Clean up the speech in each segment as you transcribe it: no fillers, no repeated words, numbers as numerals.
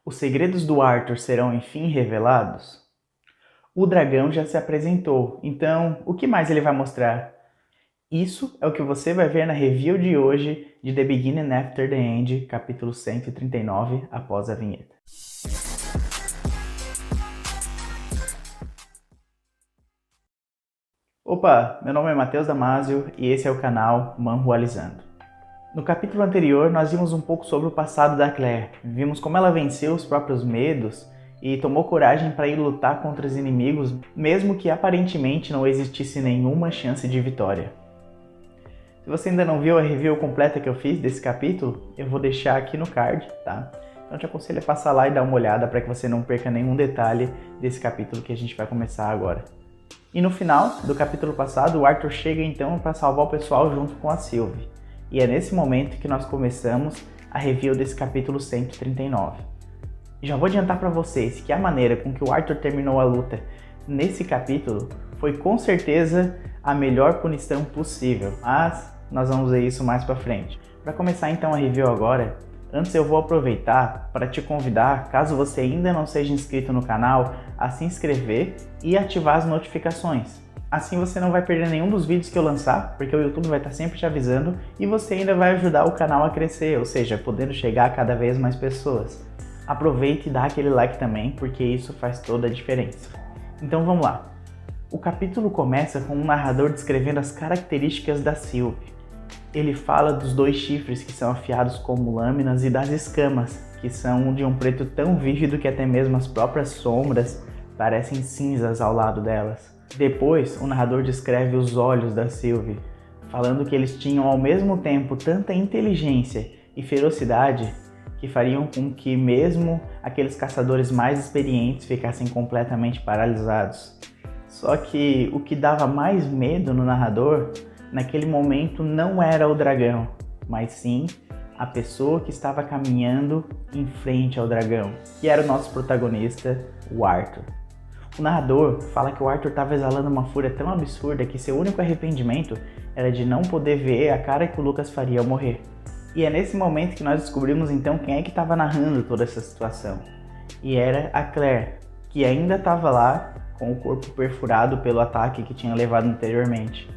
Os segredos do Arthur serão enfim revelados? O dragão já se apresentou, então o que mais ele vai mostrar? Isso é o que você vai ver na review de hoje de The Beginning After the End, capítulo 139, após a vinheta. Opa, meu nome é Matheus Damasio e esse é o canal Manhualizando. No capítulo anterior, nós vimos um pouco sobre o passado da Claire. Vimos como ela venceu os próprios medos e tomou coragem para ir lutar contra os inimigos, mesmo que aparentemente não existisse nenhuma chance de vitória. Se você ainda não viu a review completa que eu fiz desse capítulo, eu vou deixar aqui no card, tá? Então te aconselho a passar lá e dar uma olhada para que você não perca nenhum detalhe desse capítulo que a gente vai começar agora. E no final do capítulo passado, o Arthur chega então para salvar o pessoal junto com a Sylvie. E é nesse momento que nós começamos a review desse capítulo 139. Já vou adiantar para vocês que a maneira com que o Arthur terminou a luta nesse capítulo foi com certeza a melhor punição possível, mas nós vamos ver isso mais para frente. Para começar então a review agora, antes eu vou aproveitar para te convidar, caso você ainda não seja inscrito no canal, a se inscrever e ativar as notificações. Assim você não vai perder nenhum dos vídeos que eu lançar, porque o YouTube vai estar sempre te avisando e você ainda vai ajudar o canal a crescer, ou seja, podendo chegar a cada vez mais pessoas. Aproveite e dá aquele like também, porque isso faz toda a diferença. Então vamos lá. O capítulo começa com um narrador descrevendo as características da Sylvie. Ele fala dos dois chifres que são afiados como lâminas e das escamas, que são de um preto tão vívido que até mesmo as próprias sombras parecem cinzas ao lado delas. Depois, o narrador descreve os olhos da Sylvie, falando que eles tinham ao mesmo tempo tanta inteligência e ferocidade que fariam com que mesmo aqueles caçadores mais experientes ficassem completamente paralisados. Só que o que dava mais medo no narrador, naquele momento, não era o dragão, mas sim a pessoa que estava caminhando em frente ao dragão, que era o nosso protagonista, o Arthur. O narrador fala que o Arthur estava exalando uma fúria tão absurda que seu único arrependimento era de não poder ver a cara que o Lucas faria ao morrer. E é nesse momento que nós descobrimos então quem é que estava narrando toda essa situação. E era a Claire, que ainda estava lá com o corpo perfurado pelo ataque que tinha levado anteriormente.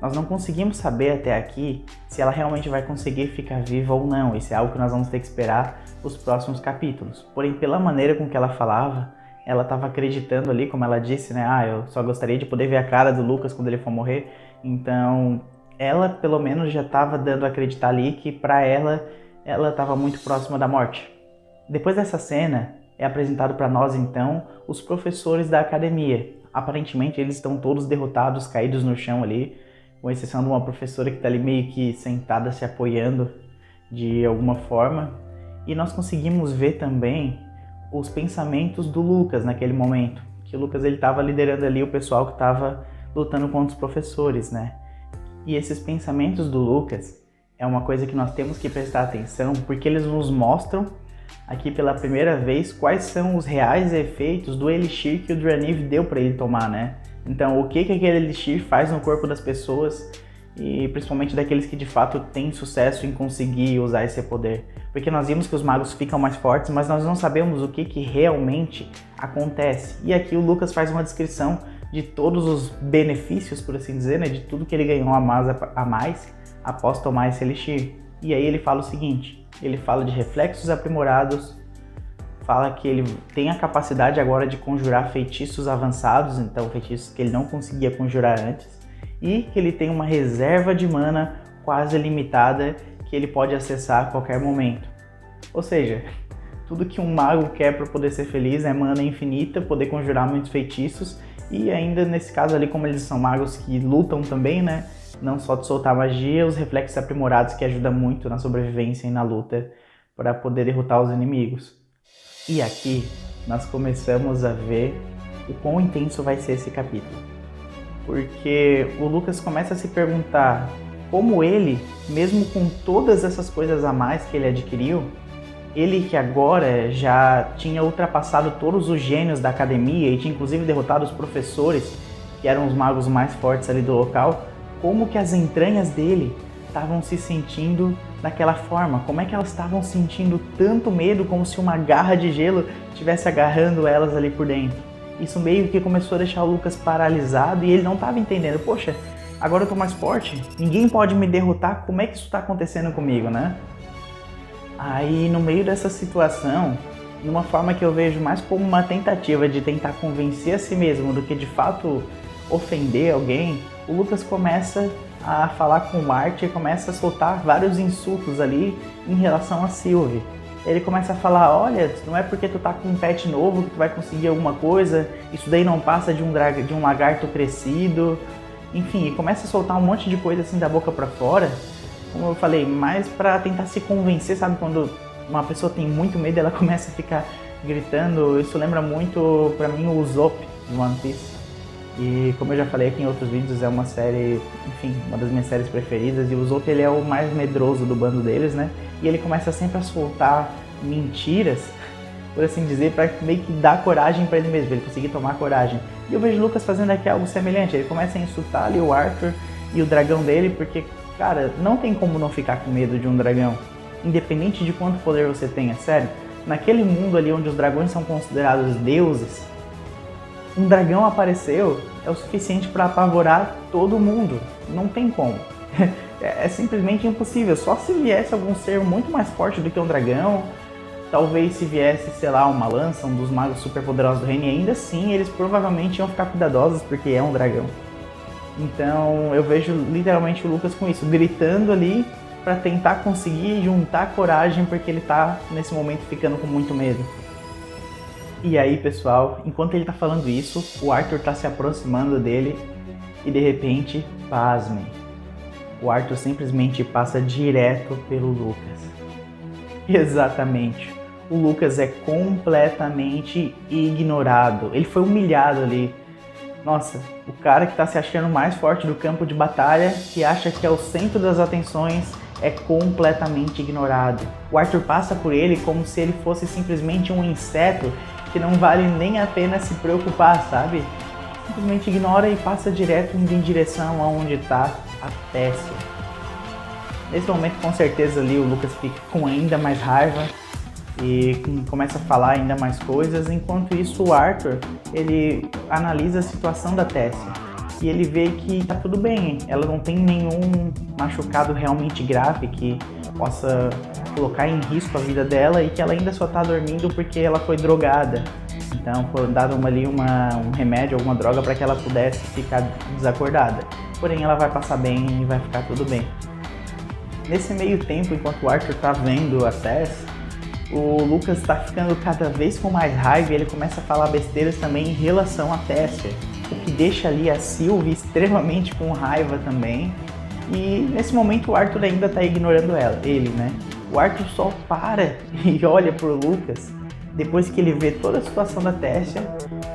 Nós não conseguimos saber até aqui se ela realmente vai conseguir ficar viva ou não. Isso é algo que nós vamos ter que esperar os próximos capítulos. Porém, pela maneira com que ela falava, ela estava acreditando ali, como ela disse, né? Eu só gostaria de poder ver a cara do Lucas quando ele for morrer. Então, ela pelo menos já estava dando a acreditar ali que para ela estava muito próxima da morte. Depois dessa cena, é apresentado para nós então os professores da academia. Aparentemente eles estão todos derrotados, caídos no chão ali, com exceção de uma professora que está ali meio que sentada se apoiando de alguma forma. E nós conseguimos ver também os pensamentos do Lucas naquele momento, que o Lucas ele estava liderando ali o pessoal que estava lutando contra os professores, né? E esses pensamentos do Lucas é uma coisa que nós temos que prestar atenção, porque eles nos mostram aqui pela primeira vez quais são os reais efeitos do elixir que o Draniv deu para ele tomar, né? Então, o que aquele elixir faz no corpo das pessoas e principalmente daqueles que de fato têm sucesso em conseguir usar esse poder. Porque nós vimos que os magos ficam mais fortes, mas nós não sabemos o que realmente acontece. E aqui o Lucas faz uma descrição de todos os benefícios, por assim dizer, né? De tudo que ele ganhou a mais após tomar esse elixir. E aí ele fala o seguinte, ele fala de reflexos aprimorados, fala que ele tem a capacidade agora de conjurar feitiços avançados, então feitiços que ele não conseguia conjurar antes, e que ele tem uma reserva de mana quase ilimitada que ele pode acessar a qualquer momento. Ou seja, tudo que um mago quer para poder ser feliz é mana infinita, poder conjurar muitos feitiços e ainda nesse caso ali, como eles são magos que lutam também, né? Não só de soltar magia, os reflexos aprimorados que ajudam muito na sobrevivência e na luta para poder derrotar os inimigos. E aqui nós começamos a ver o quão intenso vai ser esse capítulo. Porque o Lucas começa a se perguntar como ele, mesmo com todas essas coisas a mais que ele adquiriu, ele que agora já tinha ultrapassado todos os gênios da academia e tinha inclusive derrotado os professores, que eram os magos mais fortes ali do local, como que as entranhas dele estavam se sentindo daquela forma? Como é que elas estavam sentindo tanto medo, como se uma garra de gelo estivesse agarrando elas ali por dentro? Isso meio que começou a deixar o Lucas paralisado e ele não estava entendendo. Poxa, agora eu tô mais forte, ninguém pode me derrotar, como é que isso está acontecendo comigo, né? Aí, no meio dessa situação, numa forma que eu vejo mais como uma tentativa de tentar convencer a si mesmo do que de fato ofender alguém, o Lucas começa a falar com o Arthur e começa a soltar vários insultos ali em relação a Sylvie. Ele começa a falar, olha, não é porque tu tá com um pet novo que tu vai conseguir alguma coisa, isso daí não passa de um lagarto crescido, enfim, e começa a soltar um monte de coisa assim da boca pra fora, como eu falei, mais pra tentar se convencer, sabe, quando uma pessoa tem muito medo, ela começa a ficar gritando. Isso lembra muito pra mim o Usopp de One Piece. E como eu já falei aqui em outros vídeos, é uma série, enfim, uma das minhas séries preferidas. E o Usopp, ele é o mais medroso do bando deles, né? E ele começa sempre a soltar mentiras, por assim dizer, pra meio que dar coragem pra ele mesmo, pra ele conseguir tomar coragem. E eu vejo o Lucas fazendo aqui algo semelhante. Ele começa a insultar ali o Arthur e o dragão dele, porque, cara, não tem como não ficar com medo de um dragão. Independente de quanto poder você tenha, sério, naquele mundo ali onde os dragões são considerados deuses, um dragão apareceu é o suficiente para apavorar todo mundo, não tem como. É simplesmente impossível, só se viesse algum ser muito mais forte do que um dragão, talvez se viesse, sei lá, uma lança, um dos magos super poderosos do reino, e ainda assim eles provavelmente iam ficar cuidadosos porque é um dragão. Então eu vejo literalmente o Lucas com isso, gritando ali, para tentar conseguir juntar coragem, porque ele tá nesse momento ficando com muito medo. E aí, pessoal, enquanto ele tá falando isso, o Arthur tá se aproximando dele e de repente, pasmem, o Arthur simplesmente passa direto pelo Lucas. Exatamente, o Lucas é completamente ignorado, ele foi humilhado ali. Nossa, o cara que tá se achando mais forte do campo de batalha, que acha que é o centro das atenções, é completamente ignorado. O Arthur passa por ele como se ele fosse simplesmente um inseto que não vale nem a pena se preocupar, sabe? Simplesmente ignora e passa direto indo em direção aonde está a Tessia. Nesse momento, com certeza, ali o Lucas fica com ainda mais raiva e começa a falar ainda mais coisas. Enquanto isso, o Arthur, ele analisa a situação da Tessia. E ele vê que tá tudo bem, ela não tem nenhum machucado realmente grave que possa colocar em risco a vida dela e que ela ainda só tá dormindo porque ela foi drogada. Então foi dado ali um remédio, alguma droga para que ela pudesse ficar desacordada. Porém ela vai passar bem e vai ficar tudo bem. Nesse meio tempo, enquanto o Arthur tá vendo a Tess, o Lucas tá ficando cada vez com mais raiva e ele começa a falar besteiras também em relação a Tessia. O que deixa ali a Sylvie extremamente com raiva também. E nesse momento o Arthur ainda tá ignorando ele, né? O Arthur só para e olha pro Lucas depois que ele vê toda a situação da Tessia.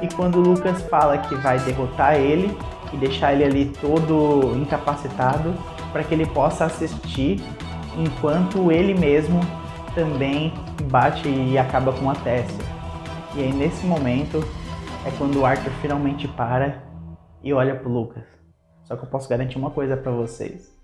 E quando o Lucas fala que vai derrotar ele e deixar ele ali todo incapacitado para que ele possa assistir enquanto ele mesmo também bate e acaba com a Tessia. E aí nesse momento é quando o Arthur finalmente para e olha pro Lucas. Só que eu posso garantir uma coisa pra vocês.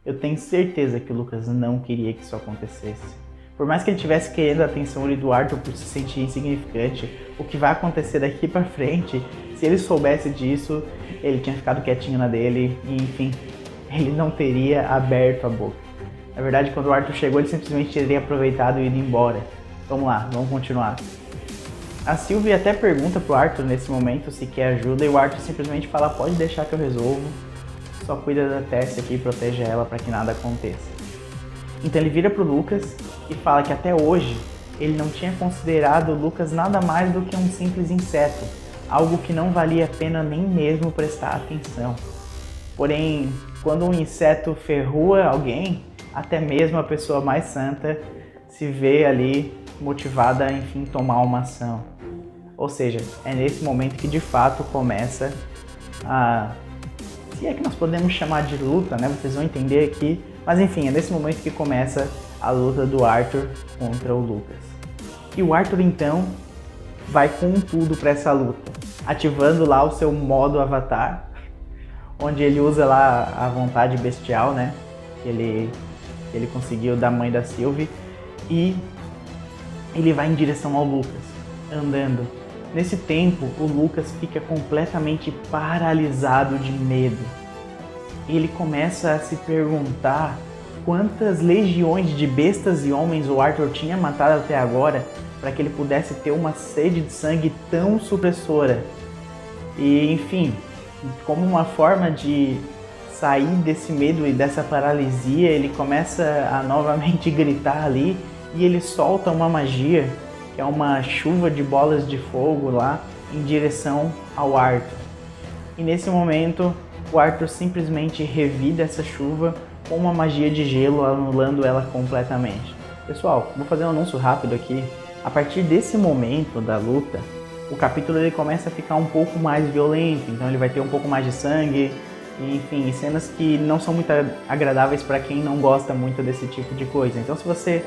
Eu tenho certeza que o Lucas não queria que isso acontecesse. Por mais que ele tivesse querendo a atenção ali do Arthur por se sentir insignificante, o que vai acontecer daqui pra frente, se ele soubesse disso, ele tinha ficado quietinho na dele e, enfim, ele não teria aberto a boca. Na verdade, quando o Arthur chegou, ele simplesmente teria aproveitado e ido embora. Vamos lá, vamos continuar. A Sylvie até pergunta pro Arthur nesse momento se quer ajuda e o Arthur simplesmente fala, pode deixar que eu resolvo, só cuida da Tessia aqui e proteja ela para que nada aconteça. Então ele vira pro Lucas e fala que até hoje ele não tinha considerado o Lucas nada mais do que um simples inseto, algo que não valia a pena nem mesmo prestar atenção. Porém, quando um inseto ferrua alguém, até mesmo a pessoa mais santa se vê ali motivada a, enfim, tomar uma ação. Ou seja, é nesse momento que de fato começa a... se é que nós podemos chamar de luta, né? Vocês vão entender aqui. Mas enfim, é nesse momento que começa a luta do Arthur contra o Lucas. E o Arthur então vai com tudo para essa luta, ativando lá o seu modo avatar, onde ele usa lá a vontade bestial, né? que ele conseguiu da mãe da Sylvie, e ele vai em direção ao Lucas, andando. Nesse tempo, o Lucas fica completamente paralisado de medo. Ele começa a se perguntar quantas legiões de bestas e homens o Arthur tinha matado até agora para que ele pudesse ter uma sede de sangue tão supressora. E, enfim, como uma forma de sair desse medo e dessa paralisia, ele começa a novamente gritar ali e ele solta uma magia, que é uma chuva de bolas de fogo lá em direção ao Arthur. E nesse momento, o Arthur simplesmente revida essa chuva com uma magia de gelo, anulando ela completamente. Pessoal, vou fazer um anúncio rápido aqui. A partir desse momento da luta, o capítulo ele começa a ficar um pouco mais violento, então ele vai ter um pouco mais de sangue, e, enfim, cenas que não são muito agradáveis para quem não gosta muito desse tipo de coisa. Então se você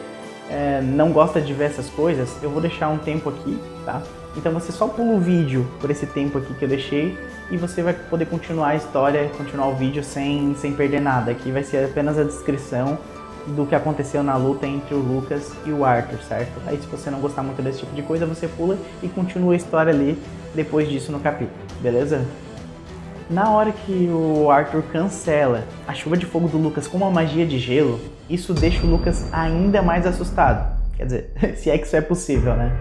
não gosta de ver essas coisas, eu vou deixar um tempo aqui, tá? Então você só pula o vídeo por esse tempo aqui que eu deixei e você vai poder continuar a história, continuar o vídeo sem perder nada. Aqui vai ser apenas a descrição do que aconteceu na luta entre o Lucas e o Arthur, certo? Aí se você não gostar muito desse tipo de coisa, você pula e continua a história ali depois disso no capítulo, beleza? Na hora que o Arthur cancela a chuva de fogo do Lucas com uma magia de gelo, isso deixa o Lucas ainda mais assustado. Quer dizer, se é que isso é possível, né?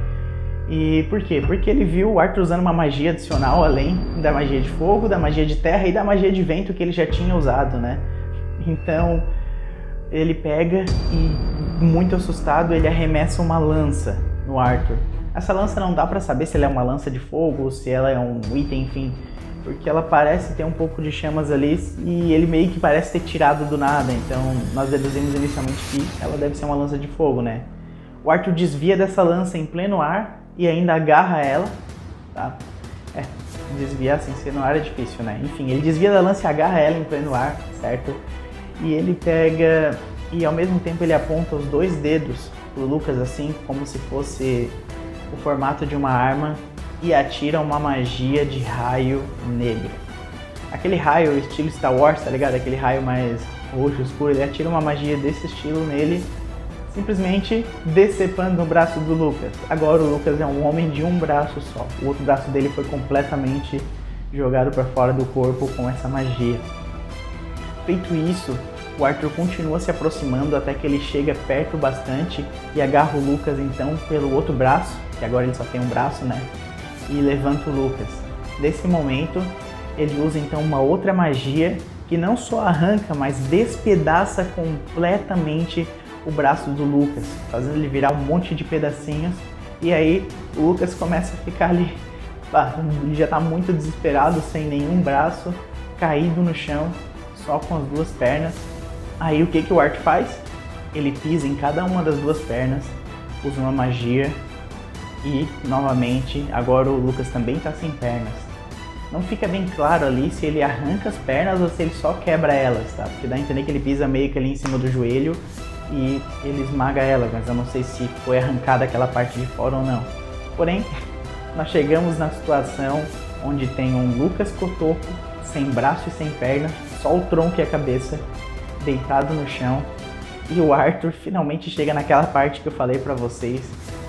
E por quê? Porque ele viu o Arthur usando uma magia adicional além da magia de fogo, da magia de terra e da magia de vento que ele já tinha usado, né? Então ele pega e, muito assustado, ele arremessa uma lança no Arthur. Essa lança não dá pra saber se ela é uma lança de fogo ou se ela é um item, enfim, porque ela parece ter um pouco de chamas ali e ele meio que parece ter tirado do nada, então nós deduzimos inicialmente que ela deve ser uma lança de fogo, né? O Arthur desvia dessa lança em pleno ar e ainda agarra ela, tá? Desviar sem ser no ar é difícil, né? Enfim, ele desvia da lança e agarra ela em pleno ar, certo? E ele pega e ao mesmo tempo ele aponta os dois dedos pro Lucas assim, como se fosse o formato de uma arma, e atira uma magia de raio negro. Aquele raio estilo Star Wars, tá ligado? Aquele raio mais roxo, escuro, ele atira uma magia desse estilo nele, simplesmente decepando o braço do Lucas. Agora o Lucas é um homem de um braço só. O outro braço dele foi completamente jogado para fora do corpo com essa magia. Feito isso, o Arthur continua se aproximando até que ele chega perto bastante e agarra o Lucas então pelo outro braço, que agora ele só tem um braço, né? E levanta o Lucas. Nesse momento, ele usa então uma outra magia que não só arranca, mas despedaça completamente o braço do Lucas, fazendo ele virar um monte de pedacinhos. E aí o Lucas começa a ficar ali, ele já está muito desesperado, sem nenhum braço, caído no chão, só com as duas pernas. Aí o que o Arthur faz? Ele pisa em cada uma das duas pernas, usa uma magia e novamente agora o Lucas também está sem pernas. Não fica bem claro ali se ele arranca as pernas ou se ele só quebra elas, tá? Porque dá a entender que ele pisa meio que ali em cima do joelho e ele esmaga elas, mas eu não sei se foi arrancada aquela parte de fora ou não. Porém, nós chegamos na situação onde tem um Lucas Cotoco, sem braço e sem perna, só o tronco e a cabeça, deitado no chão, e o Arthur finalmente chega naquela parte que eu falei pra vocês,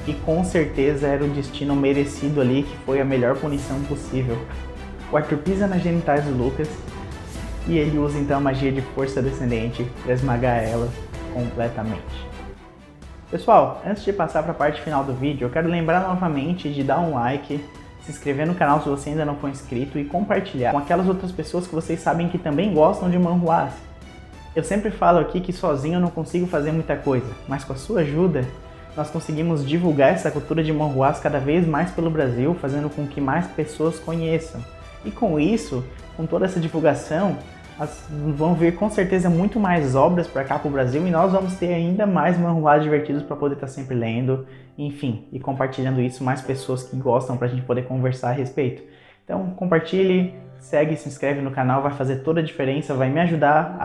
que com certeza era o destino merecido ali, que foi a melhor punição possível. O Arthur pisa nas genitais do Lucas e ele usa então a magia de força descendente para esmagar ela completamente. Pessoal, antes de passar para a parte final do vídeo, eu quero lembrar novamente de dar um like, se inscrever no canal se você ainda não for inscrito e compartilhar com aquelas outras pessoas que vocês sabem que também gostam de manhwas. Eu sempre falo aqui que sozinho eu não consigo fazer muita coisa, mas com a sua ajuda nós conseguimos divulgar essa cultura de manhwas cada vez mais pelo Brasil, fazendo com que mais pessoas conheçam. E com isso, com toda essa divulgação, vão vir com certeza muito mais obras para cá para o Brasil e nós vamos ter ainda mais manhwas divertidos para poder estar sempre lendo, enfim, e compartilhando isso mais pessoas que gostam para a gente poder conversar a respeito. Então compartilhe, segue, se inscreve no canal, vai fazer toda a diferença, vai me ajudar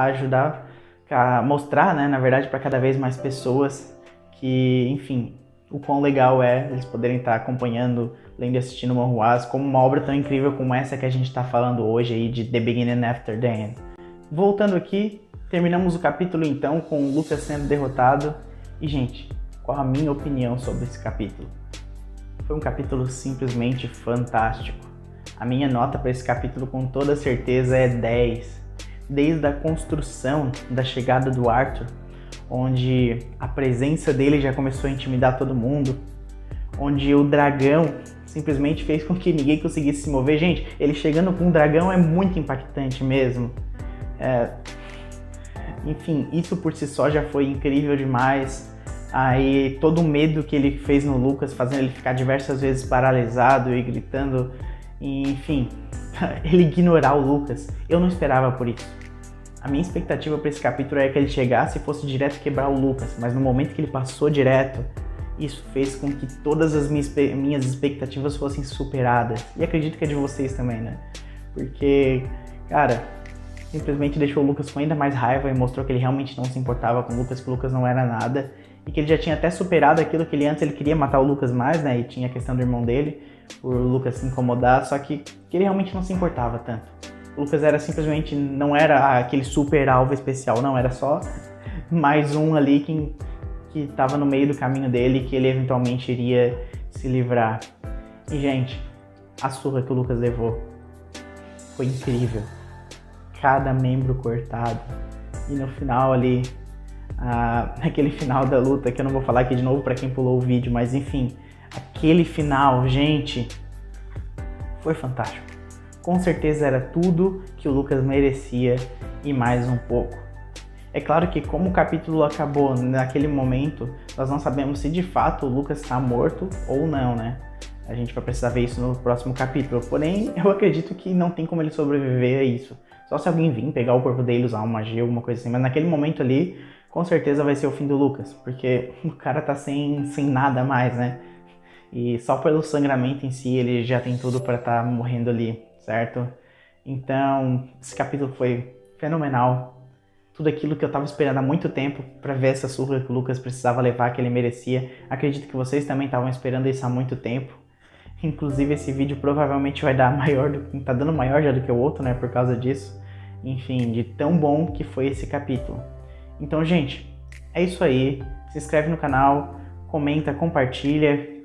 a mostrar, né, na verdade, para cada vez mais pessoas que, enfim, o quão legal é eles poderem estar acompanhando, lendo e assistindo manhwas, como uma obra tão incrível como essa que a gente está falando hoje aí de The Beginning After the End. voltando aqui, terminamos o capítulo então com o Lucas sendo derrotado. E gente, qual a minha opinião sobre esse capítulo? Foi um capítulo simplesmente fantástico. A minha nota para esse capítulo com toda certeza é 10. Desde a construção da chegada do Arthur, onde a presença dele já começou a intimidar todo mundo, onde o dragão simplesmente fez com que ninguém conseguisse se mover. Gente, ele chegando com um dragão é muito impactante mesmo. Enfim, isso por si só já foi incrível demais. Aí todo o medo que ele fez no Lucas, fazendo ele ficar diversas vezes paralisado e gritando, enfim, ele ignorar o Lucas. Eu não esperava por isso. A minha expectativa para esse capítulo era que ele chegasse e fosse direto quebrar o Lucas, mas no momento que ele passou direto, isso fez com que todas as minhas expectativas fossem superadas. E acredito que é de vocês também, né? Porque, cara, simplesmente deixou o Lucas com ainda mais raiva e mostrou que ele realmente não se importava com o Lucas, que o Lucas não era nada. E que ele já tinha até superado aquilo que ele queria matar o Lucas mais, né? E tinha a questão do irmão dele, por o Lucas se incomodar, só que ele realmente não se importava tanto. O Lucas era simplesmente, não era aquele super alvo especial, não, era só mais um ali que estava no meio do caminho dele, que ele eventualmente iria se livrar. E, gente, a surra que o Lucas levou foi incrível. Cada membro cortado. E no final ali, aquele final da luta, que eu não vou falar aqui de novo para quem pulou o vídeo, mas enfim, aquele final, gente, foi fantástico. Com certeza era tudo que o Lucas merecia e mais um pouco. É claro que como o capítulo acabou naquele momento, nós não sabemos se de fato o Lucas está morto ou não, né? A gente vai precisar ver isso no próximo capítulo. Porém, eu acredito que não tem como ele sobreviver a isso. Só se alguém vir pegar o corpo dele, usar uma magia, alguma coisa assim. Mas naquele momento ali, com certeza vai ser o fim do Lucas. Porque o cara tá sem nada mais, né? E só pelo sangramento em si, ele já tem tudo pra estar morrendo ali, certo? Então, esse capítulo foi fenomenal. Tudo aquilo que eu tava esperando há muito tempo pra ver essa surra que o Lucas precisava levar, que ele merecia. Acredito que vocês também estavam esperando isso há muito tempo. Inclusive esse vídeo provavelmente vai dar maior, tá dando maior já do que o outro, né, por causa disso. Enfim, de tão bom que foi esse capítulo. Então, gente, é isso aí. Se inscreve no canal, comenta, compartilha,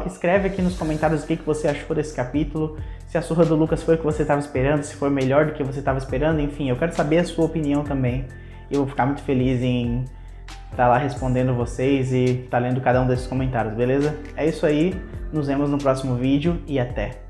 escreve aqui nos comentários o que você achou desse capítulo. Se a surra do Lucas foi o que você estava esperando, se foi melhor do que você estava esperando, enfim, eu quero saber a sua opinião também. Eu vou ficar muito feliz em estar lá respondendo vocês e estar lendo cada um desses comentários, beleza? É isso aí, nos vemos no próximo vídeo e até!